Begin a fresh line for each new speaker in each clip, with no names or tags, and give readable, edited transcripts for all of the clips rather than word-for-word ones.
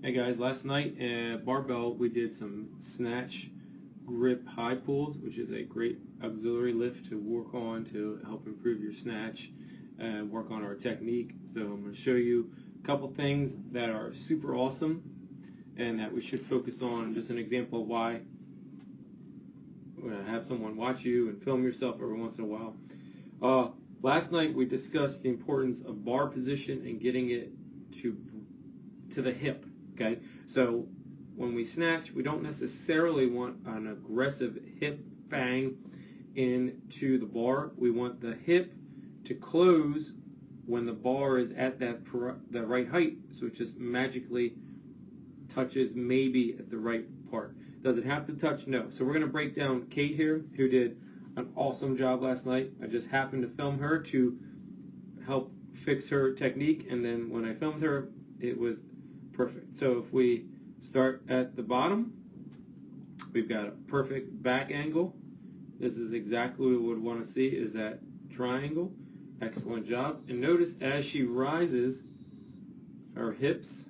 Hey guys, last night at barbell we did some snatch grip high pulls, which is a great auxiliary lift to work on to help improve your snatch and work on our technique. So I'm going to show you a couple things that are super awesome and that we should focus on. Just an example of why. Have someone watch you and film yourself every once in a while. Last night we discussed the importance of bar position and getting it to the hip. Okay, so when we snatch, we don't necessarily want an aggressive hip bang into the bar. We want the hip to close when the bar is at the right height, so it just magically touches maybe at the right part. Does it have to touch? No. So we're going to break down Kate here, who did an awesome job last night. I just happened to film her to help fix her technique, and then when I filmed her, it was perfect. So if we start at the bottom, we've got a perfect back angle. This is exactly what we would want to see, is that triangle. Excellent job. And notice as she rises, her hips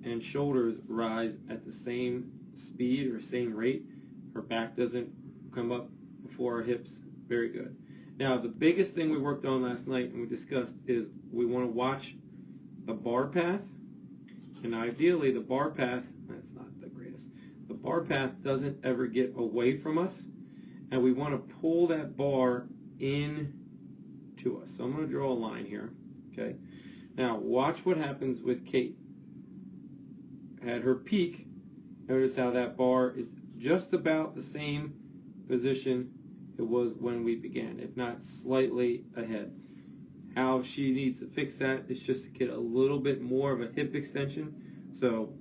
and shoulders rise at the same speed or same rate. Her back doesn't come up before her hips. Very good. Now, the biggest thing we worked on last night and we discussed is we want to watch the bar path, and ideally the bar path, that's not the greatest, the bar path doesn't ever get away from us, and we want to pull that bar in to us. So I'm going to draw a line here. Okay. Now watch what happens with Kate. At her peak, notice how that bar is just about the same position it was when we began, if not slightly ahead. How she needs to fix that is just to get a little bit more of a hip extension. So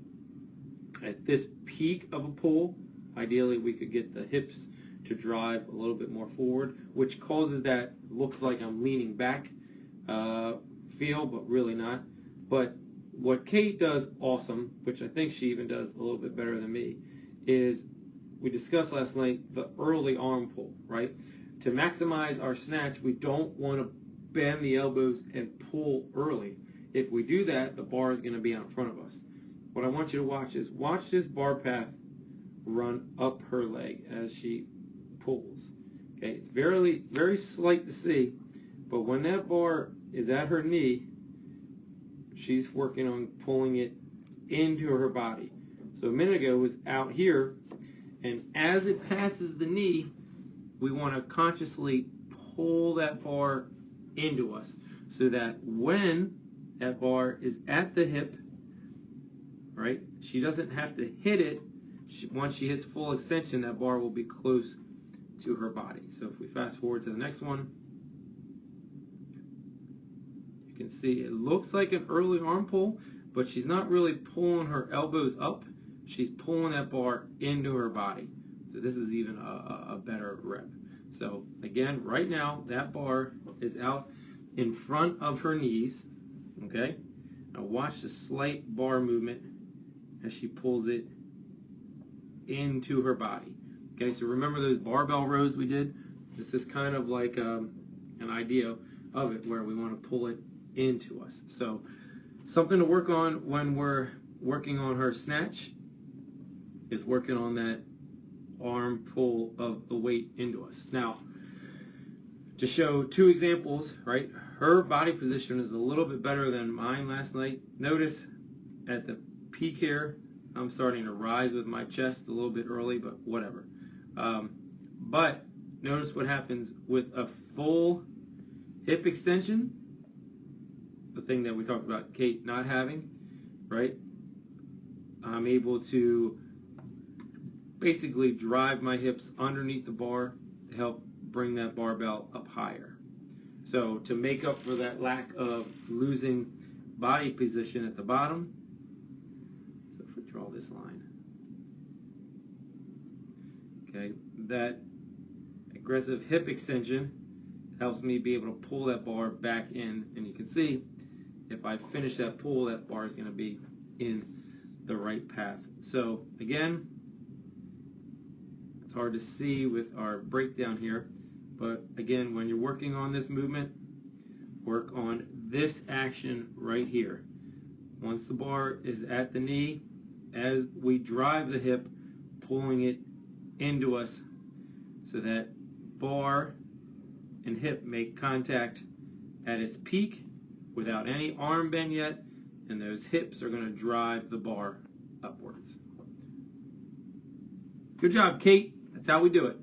at this peak of a pull, ideally we could get the hips to drive a little bit more forward, which causes that looks like I'm leaning back feel, but really not. But what Kate does awesome, which I think she even does a little bit better than me, is we discussed last night the early arm pull, right? To maximize our snatch, we don't want to bend the elbows and pull early. If we do that, the bar is going to be out in front of us. What I want you to watch is watch this bar path run up her leg as she pulls. Okay, it's very, very slight to see, but when that bar is at her knee, she's working on pulling it into her body. So a minute ago it was out here, and as it passes the knee, we want to consciously pull that bar into us so that when that bar is at the hip, right, she doesn't have to hit it. Once she hits full extension, that bar will be close to her body. So if we fast forward to the next one, you can see it looks like an early arm pull, but she's not really pulling her elbows up. She's pulling that bar into her body. So this is even a better rep. So again, right now, that bar is out in front of her knees. Okay? Now watch the slight bar movement as she pulls it into her body. Okay, so remember those barbell rows we did? This is kind of like an idea of it where we want to pull it into us. So something to work on when we're working on her snatch is working on that arm pull of the weight into us. Now, to show two examples, right? Her body position is a little bit better than mine last night. Notice at the peak here, I'm starting to rise with my chest a little bit early, but whatever. But notice what happens with a full hip extension, the thing that we talked about Kate not having, right? I'm able to basically drive my hips underneath the bar to help bring that barbell up higher. So to make up for that lack of losing body position at the bottom, so if we draw this line, okay, that aggressive hip extension helps me be able to pull that bar back in, and you can see if I finish that pull, that bar is going to be in the right path. So again, it's hard to see with our breakdown here, but again, when you're working on this movement, work on this action right here. Once the bar is at the knee, as we drive the hip, pulling it into us so that bar and hip make contact at its peak without any arm bend yet, and those hips are going to drive the bar upwards. Good job, Kate. That's how we do it.